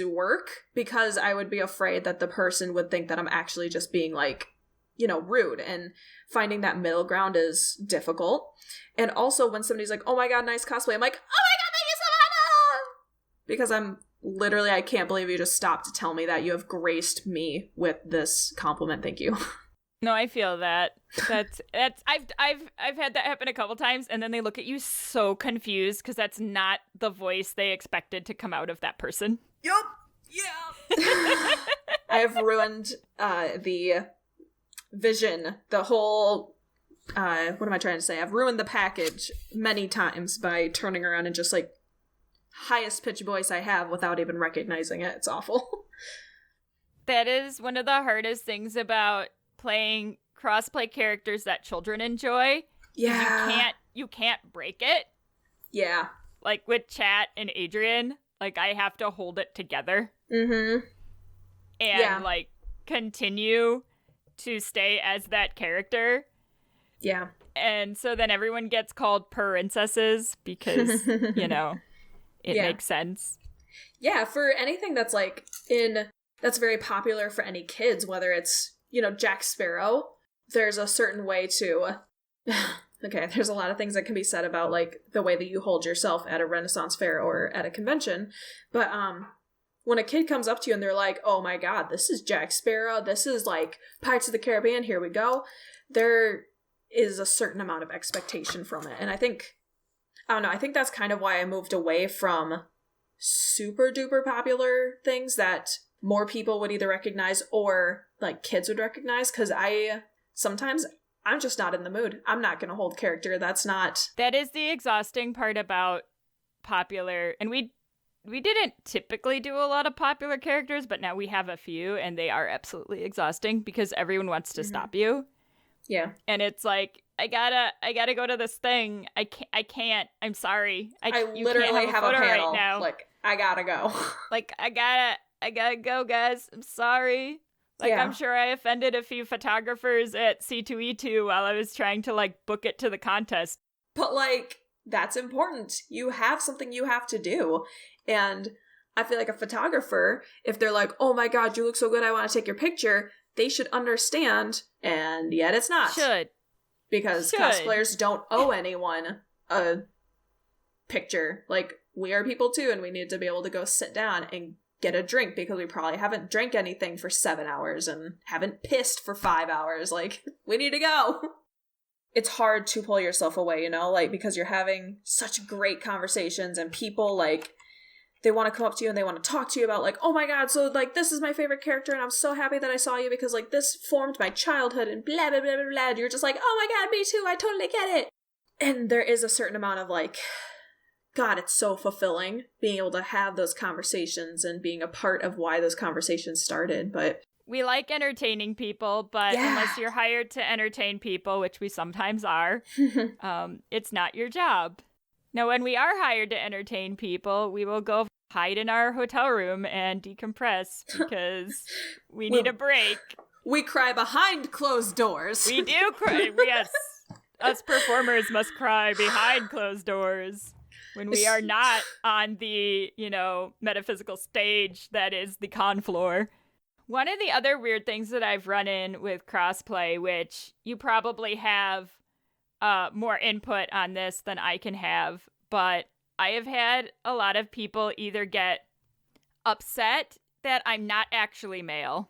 Speaker 2: work, because I would be afraid that the person would think that I'm actually just being, like, you know, rude, and finding that middle ground is difficult. And also when somebody's like, oh my god, nice cosplay, I'm like, oh my god, thank you so much! Because I'm literally, I can't believe you just stopped to tell me that you have graced me with this compliment, thank you.
Speaker 1: No, I feel that. That's I've had that happen a couple times, and then they look at you so confused because that's not the voice they expected to come out of that person.
Speaker 2: Yup. Yeah. I have ruined the vision, the whole what am I trying to say? I've ruined the package many times by turning around and just, like, highest pitch voice I have without even recognizing it. It's awful.
Speaker 1: That is one of the hardest things about playing crossplay characters that children enjoy.
Speaker 2: Yeah.
Speaker 1: You can't break it.
Speaker 2: Yeah.
Speaker 1: Like with Chat and Adrian, like, I have to hold it together.
Speaker 2: Mm-hmm.
Speaker 1: And like continue to stay as that character.
Speaker 2: Yeah.
Speaker 1: And so then everyone gets called princesses because, you know, it makes sense.
Speaker 2: Yeah, for anything that's, like, that's very popular for any kids, whether it's, you know, Jack Sparrow, there's a certain way to... okay, there's a lot of things that can be said about, like, the way that you hold yourself at a Renaissance fair or at a convention, but when a kid comes up to you and they're like, oh my god, this is Jack Sparrow, this is, like, Pirates of the Caribbean, here we go, there is a certain amount of expectation from it, and I think that's kind of why I moved away from super duper popular things that more people would either recognize or, like, kids would recognize, because sometimes I'm just not in the mood. I'm not going to hold character. That
Speaker 1: is the exhausting part about popular, and we didn't typically do a lot of popular characters, but now we have a few, and they are absolutely exhausting because everyone wants to stop you.
Speaker 2: Yeah.
Speaker 1: And it's like, I gotta go to this thing. I can't. I'm sorry.
Speaker 2: I literally have a panel.
Speaker 1: Right now.
Speaker 2: Like, I gotta go.
Speaker 1: Like, I gotta go, guys. I'm sorry. Like, I'm sure I offended a few photographers at C2E2 while I was trying to, like, book it to the contest.
Speaker 2: But, like, that's important. You have something you have to do. And I feel like a photographer, if they're like, oh my god, you look so good, I want to take your picture, they should understand, and yet it's not.
Speaker 1: Should.
Speaker 2: Because cosplayers don't owe anyone a picture. Like, we are people too, and we need to be able to go sit down and get a drink because we probably haven't drank anything for 7 hours and haven't pissed for 5 hours. Like, we need to go. It's hard to pull yourself away, you know, like, because you're having such great conversations and people, like, they want to come up to you and they want to talk to you about, like, oh my god, so, like, this is my favorite character and I'm so happy that I saw you because, like, this formed my childhood and blah, blah, blah, blah, blah. And you're just like, oh my god, me too, I totally get it. And there is a certain amount of, like, god, it's so fulfilling being able to have those conversations and being a part of why those conversations started, but...
Speaker 1: We like entertaining people, but unless you're hired to entertain people, which we sometimes are, it's not your job. Now, when we are hired to entertain people, we will go hide in our hotel room and decompress because we need a break.
Speaker 2: We cry behind closed doors.
Speaker 1: We do cry. Yes. Us performers must cry behind closed doors when we are not on the, you know, metaphysical stage that is the con floor. One of the other weird things that I've run in with crossplay, which you probably have more input on this than I can have, but I have had a lot of people either get upset that I'm not actually male,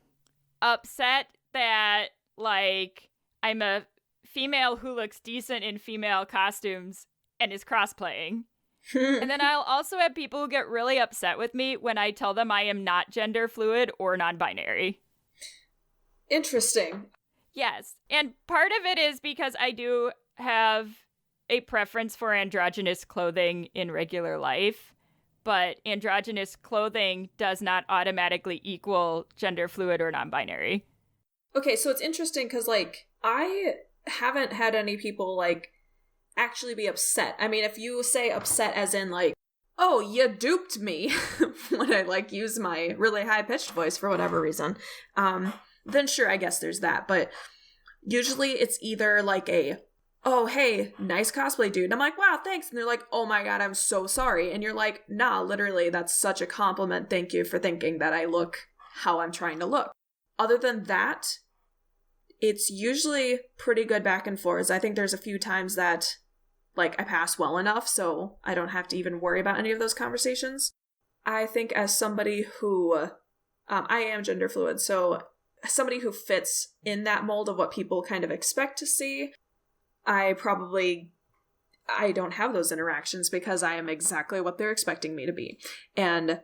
Speaker 1: upset that, like, I'm a female who looks decent in female costumes and is crosplaying. And then I'll also have people who get really upset with me when I tell them I am not gender fluid or non-binary.
Speaker 2: Interesting.
Speaker 1: Yes. And part of it is because I do have a preference for androgynous clothing in regular life, but androgynous clothing does not automatically equal gender fluid or non-binary.
Speaker 2: Okay, so it's interesting because, like, I haven't had any people, like, actually be upset. I mean, if you say upset as in, like, oh, you duped me, when I, like, use my really high-pitched voice for whatever reason, then sure, I guess there's that. But usually it's either, like, oh, hey, nice cosplay, dude. And I'm like, wow, thanks. And they're like, oh my god, I'm so sorry. And you're like, nah, literally, that's such a compliment. Thank you for thinking that I look how I'm trying to look. Other than that, it's usually pretty good back and forth. I think there's a few times that, like, I pass well enough, so I don't have to even worry about any of those conversations. I think as somebody who, I am gender fluid, so somebody who fits in that mold of what people kind of expect to see, I don't have those interactions because I am exactly what they're expecting me to be. And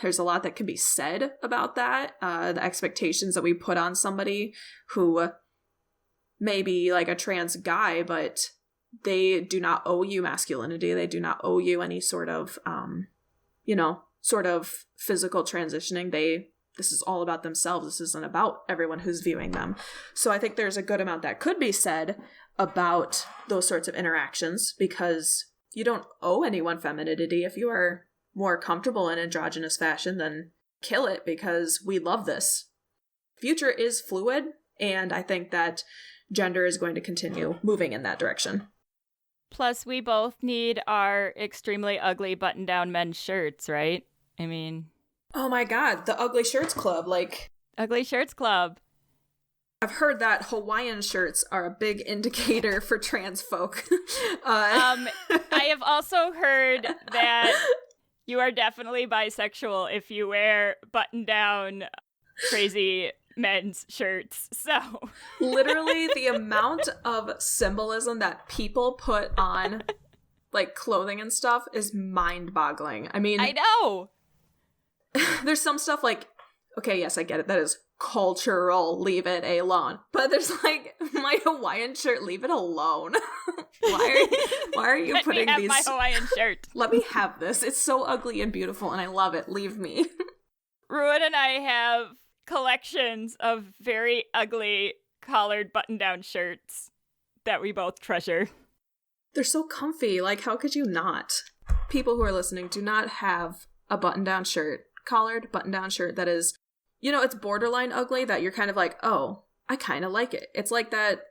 Speaker 2: there's a lot that can be said about that, the expectations that we put on somebody who may be like a trans guy, but they do not owe you masculinity. They do not owe you any sort of, sort of physical transitioning. This is all about themselves. This isn't about everyone who's viewing them. So I think there's a good amount that could be said about those sorts of interactions because you don't owe anyone femininity. If you are more comfortable in androgynous fashion, then kill it because we love this. Future is fluid, and I think that gender is going to continue moving in that direction.
Speaker 1: Plus, we both need our extremely ugly button-down men's shirts, right? I mean...
Speaker 2: Oh my god, the Ugly Shirts Club, like...
Speaker 1: Ugly Shirts Club.
Speaker 2: I've heard that Hawaiian shirts are a big indicator for trans folk.
Speaker 1: I have also heard that you are definitely bisexual if you wear button-down crazy men's shirts, so...
Speaker 2: Literally, the amount of symbolism that people put on, like, clothing and stuff is mind-boggling. I mean...
Speaker 1: I know!
Speaker 2: There's some stuff like, okay, yes, I get it, that is cultural, leave it alone. But there's like, my Hawaiian shirt, leave it alone. Why are you putting
Speaker 1: these...
Speaker 2: Let me
Speaker 1: have my Hawaiian shirt.
Speaker 2: Let me have this. It's so ugly and beautiful and I love it. Leave me.
Speaker 1: Ruin and I have collections of very ugly collared button-down shirts that we both treasure.
Speaker 2: They're so comfy. Like, how could you not? People who are listening, do not have a button-down shirt. Collared button-down shirt that is, it's borderline ugly that you're kind of like, oh, I kind of like it. It's like that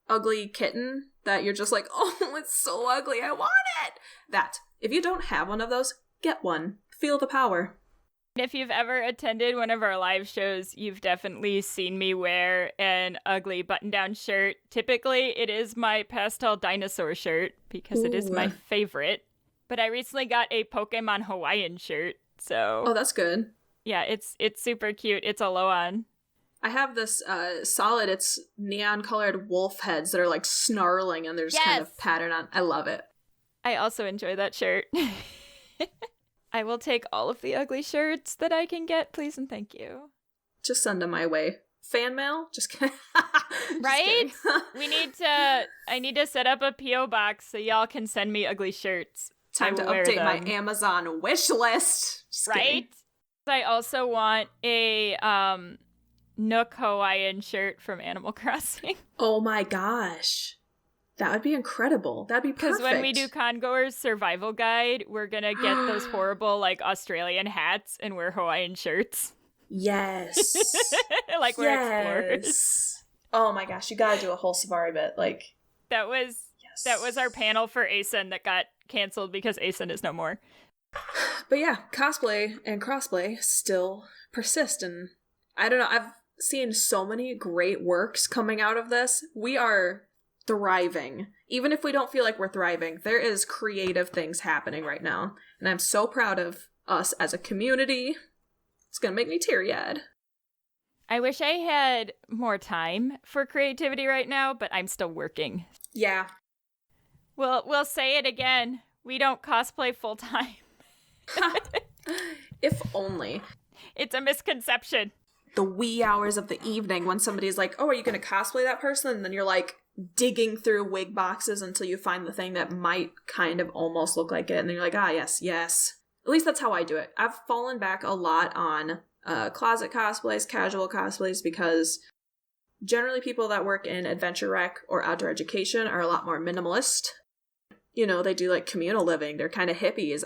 Speaker 2: ugly kitten that you're just like, oh, it's so ugly, I want it. That. If you don't have one of those, get one. Feel the power.
Speaker 1: If you've ever attended one of our live shows, you've definitely seen me wear an ugly button-down shirt. Typically, it is my pastel dinosaur shirt because it is my favorite. But I recently got a Pokemon Hawaiian shirt. So
Speaker 2: oh, that's good.
Speaker 1: Yeah, it's super cute. It's a low-on.
Speaker 2: I have this solid, it's neon-colored wolf heads that are like snarling and there's kind of pattern on. I love it.
Speaker 1: I also enjoy that shirt. I will take all of the ugly shirts that I can get, please and thank you.
Speaker 2: Just send them my way. Fan mail? Just kidding.
Speaker 1: Right? I need to set up a P.O. box so y'all can send me ugly shirts.
Speaker 2: Time to update my Amazon wish list. Just
Speaker 1: right?
Speaker 2: Kidding.
Speaker 1: I also want a Nook Hawaiian shirt from Animal Crossing.
Speaker 2: Oh my gosh. That would be incredible. That'd be perfect.
Speaker 1: Because when we do Congore's survival guide, we're going to get those horrible, like, Australian hats and wear Hawaiian shirts.
Speaker 2: Yes.
Speaker 1: Like we're explorers.
Speaker 2: Oh my gosh, you gotta do a whole safari bit. Like
Speaker 1: that was our panel for ASIN that got canceled because ASIN is no more.
Speaker 2: But yeah, cosplay and crossplay still persist, and I don't know, I've seen so many great works coming out of this. We are thriving. Even if we don't feel like we're thriving, there is creative things happening right now, and I'm so proud of us as a community. It's gonna make me teary-eyed.
Speaker 1: I wish I had more time for creativity right now, but I'm still working.
Speaker 2: Yeah.
Speaker 1: We'll say it again. We don't cosplay full time.
Speaker 2: If only.
Speaker 1: It's a misconception.
Speaker 2: The wee hours of the evening when somebody's like, oh, are you going to cosplay that person? And then you're like digging through wig boxes until you find the thing that might kind of almost look like it. And then you're like, ah, yes. At least that's how I do it. I've fallen back a lot on closet cosplays, casual cosplays, because generally people that work in adventure rec or outdoor education are a lot more minimalist. You know, they do like communal living. They're kind of hippies.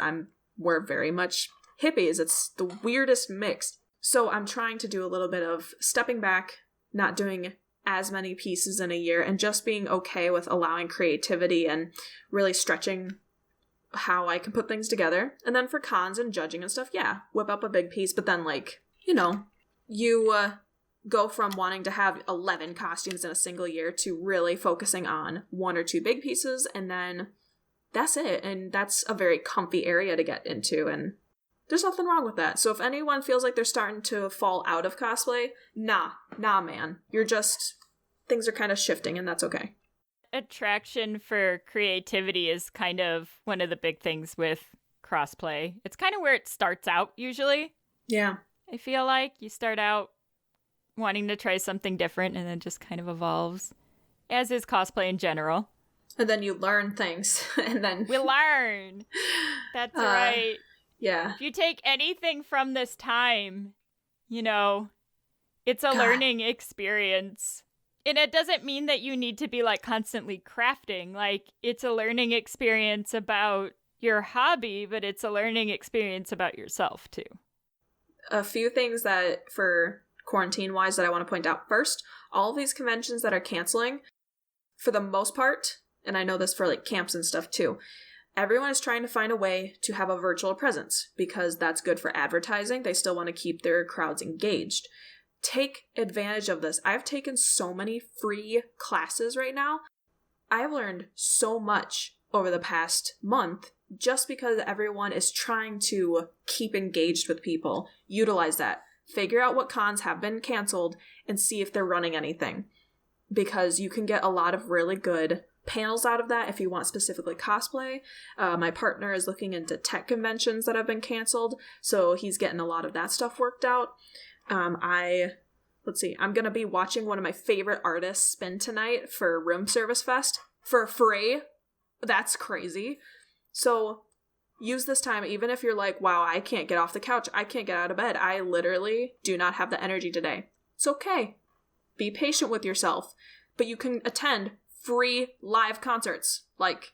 Speaker 2: We're very much hippies. It's the weirdest mix. So I'm trying to do a little bit of stepping back, not doing as many pieces in a year, and just being okay with allowing creativity and really stretching how I can put things together. And then for cons and judging and stuff, yeah, whip up a big piece. But then, like, you know, you go from wanting to have 11 costumes in a single year to really focusing on 1 or 2 big pieces, and then that's it. And that's a very comfy area to get into, and there's nothing wrong with that. So if anyone feels like they're starting to fall out of cosplay, nah, man. Things are kind of shifting, and that's okay.
Speaker 1: Attraction for creativity is kind of one of the big things with crossplay. It's kind of where it starts out, usually.
Speaker 2: Yeah.
Speaker 1: I feel like you start out wanting to try something different, and then just kind of evolves, as is cosplay in general.
Speaker 2: And then you learn things, and then...
Speaker 1: We learn! That's right.
Speaker 2: Yeah.
Speaker 1: If you take anything from this time, you know, it's a learning experience. And it doesn't mean that you need to be, like, constantly crafting. Like, it's a learning experience about your hobby, but it's a learning experience about yourself, too.
Speaker 2: A few things that, for quarantine-wise, that I want to point out. First, all of these conventions that are canceling, for the most part, and I know this for, like, camps and stuff, too, everyone is trying to find a way to have a virtual presence, because that's good for advertising. They still want to keep their crowds engaged. Take advantage of this. I've taken so many free classes right now. I've learned so much over the past month just because everyone is trying to keep engaged with people. Utilize that. Figure out what cons have been canceled and see if they're running anything, because you can get a lot of really good panels out of that if you want specifically cosplay. My partner is looking into tech conventions that have been canceled, so he's getting a lot of that stuff worked out. I'm gonna be watching one of my favorite artists spin tonight for Room Service Fest for free. That's crazy. So use this time, even if you're like, wow, I can't get off the couch, I can't get out of bed, I literally do not have the energy today. It's okay. Be patient with yourself, but you can attend free live concerts. Like,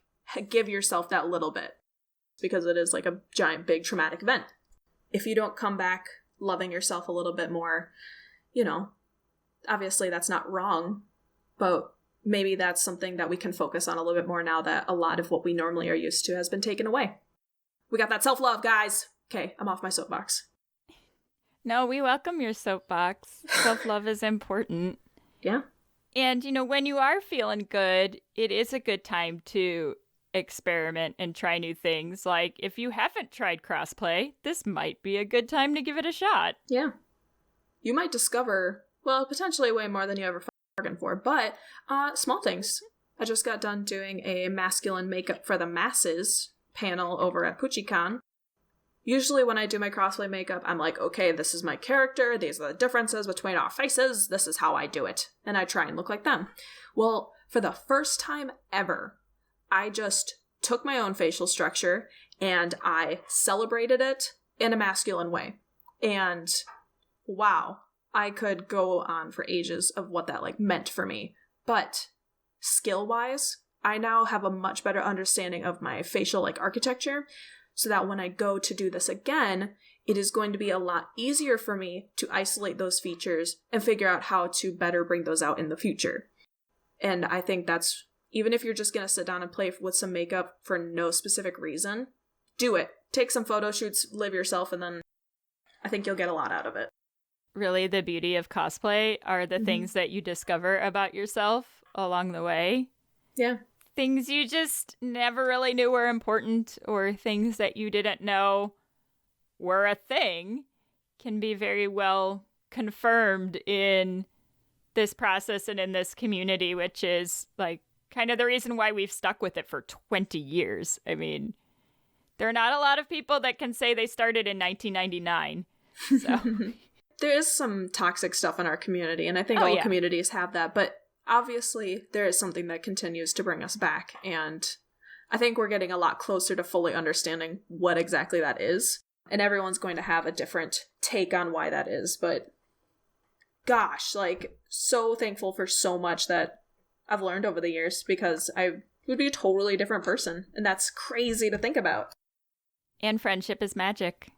Speaker 2: give yourself that little bit, because it is like a giant, big, traumatic event. If you don't come back loving yourself a little bit more, you know, obviously that's not wrong, but maybe that's something that we can focus on a little bit more now that a lot of what we normally are used to has been taken away. We got that self-love, guys. Okay, I'm off my soapbox.
Speaker 1: No, we welcome your soapbox. Self-love is important.
Speaker 2: Yeah.
Speaker 1: And, you know, when you are feeling good, it is a good time to experiment and try new things. Like, if you haven't tried crossplay, this might be a good time to give it a shot.
Speaker 2: Yeah. You might discover, well, potentially way more than you ever bargained for, but small things. I just got done doing a masculine makeup for the masses panel over at PucciCon. Usually when I do my crossplay makeup, I'm like, okay, this is my character, these are the differences between our faces, this is how I do it, and I try and look like them. Well, for the first time ever, I just took my own facial structure and I celebrated it in a masculine way. And wow, I could go on for ages of what that like meant for me. But skill-wise, I now have a much better understanding of my facial like architecture, so that when I go to do this again, it is going to be a lot easier for me to isolate those features and figure out how to better bring those out in the future. And I think that's, even if you're just going to sit down and play with some makeup for no specific reason, do it. take some photo shoots, live yourself, and then I think you'll get a lot out of it.
Speaker 1: Really, the beauty of cosplay are the things that you discover about yourself along the way.
Speaker 2: Yeah.
Speaker 1: Things you just never really knew were important, or things that you didn't know were a thing, can be very well confirmed in this process and in this community, which is like kind of the reason why we've stuck with it for 20 years. I mean, there are not a lot of people that can say they started in 1999. So
Speaker 2: there is some toxic stuff in our community, and I think all communities have that, but obviously there is something that continues to bring us back, and I think we're getting a lot closer to fully understanding what exactly that is, and everyone's going to have a different take on why that is, but gosh, like, so thankful for so much that I've learned over the years, because I would be a totally different person, and that's crazy to think about.
Speaker 1: And friendship is magic.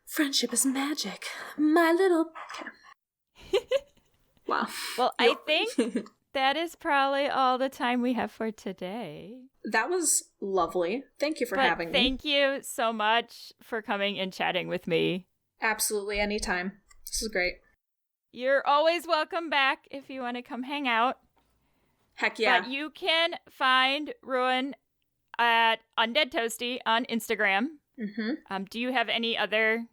Speaker 2: Friendship is magic, my little... Okay. Wow.
Speaker 1: Well, I think that is probably all the time we have for today.
Speaker 2: That was lovely. Thank you for having me.
Speaker 1: Thank you so much for coming and chatting with me.
Speaker 2: Absolutely, anytime. This is great.
Speaker 1: You're always welcome back if you want to come hang out.
Speaker 2: Heck yeah.
Speaker 1: But you can find Rouxan at Undeadtoasty on Instagram. Mm-hmm. Do you have any other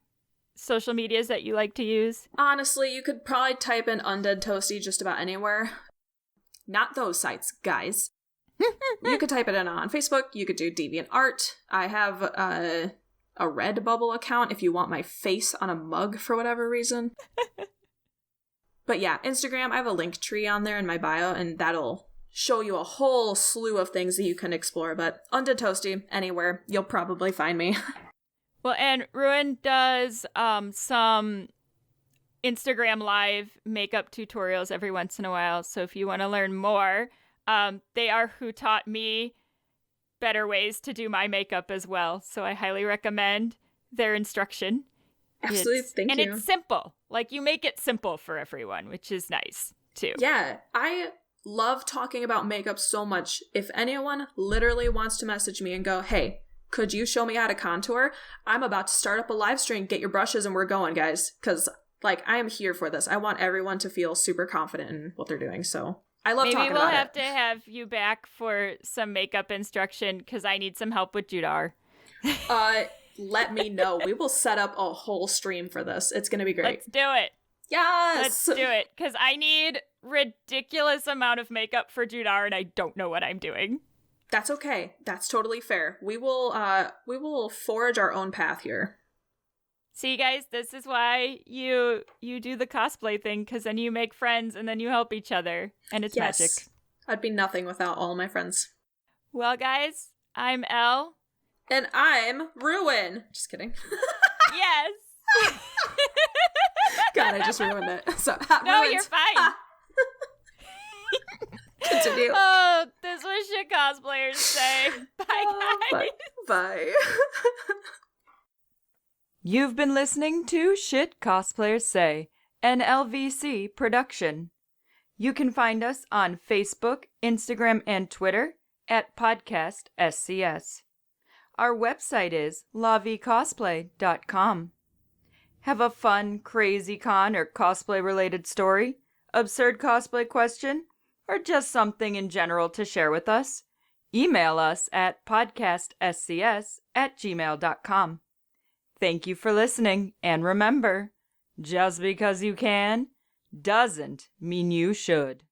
Speaker 1: social medias that you like to use?
Speaker 2: Honestly, you could probably type in Undeadtoasty just about anywhere. Not those sites, guys. You could type it in on Facebook. You could do DeviantArt. I have a Redbubble account if you want my face on a mug for whatever reason. But yeah, Instagram, I have a link tree on there in my bio, and that'll show you a whole slew of things that you can explore. But Undeadtoasty, anywhere, you'll probably find me.
Speaker 1: Well, and Rouxan does some Instagram live makeup tutorials every once in a while. So if you want to learn more, they are who taught me better ways to do my makeup as well. So I highly recommend their instruction.
Speaker 2: Absolutely, thank you.
Speaker 1: And it's simple. Like, you make it simple for everyone, which is nice, too.
Speaker 2: Yeah, I love talking about makeup so much. If anyone literally wants to message me and go, hey, could you show me how to contour? I'm about to start up a live stream. Get your brushes and we're going, guys. Because, like, I am here for this. I want everyone to feel super confident in what they're doing. So I love talking about it.
Speaker 1: Maybe we'll have to have you back for some makeup instruction because I need some help with Judar.
Speaker 2: Let me know. We will set up a whole stream for this. It's going to be great.
Speaker 1: Let's do it.
Speaker 2: Yes!
Speaker 1: Let's do it. Because I need ridiculous amount of makeup for Judar and I don't know what I'm doing.
Speaker 2: That's okay. That's totally fair. We will forge our own path here.
Speaker 1: See, guys, this is why you do the cosplay thing, because then you make friends and then you help each other, and it's magic.
Speaker 2: I'd be nothing without all my friends.
Speaker 1: Well, guys, I'm Elle.
Speaker 2: And I'm Rouxan. Just kidding.
Speaker 1: Yes.
Speaker 2: God, I just ruined it. So,
Speaker 1: no,
Speaker 2: ruined.
Speaker 1: You're fine.
Speaker 2: Continue.
Speaker 1: Oh, this was Shit Cosplayers Say. Bye, guys.
Speaker 2: Bye.
Speaker 1: You've been listening to Shit Cosplayers Say, an LVC production. You can find us on Facebook, Instagram, and Twitter at Podcast SCS. Our website is lavicosplay.com. Have a fun, crazy con or cosplay-related story, absurd cosplay question, or just something in general to share with us? Email us at podcastscs@gmail.com. Thank you for listening, and remember, just because you can doesn't mean you should.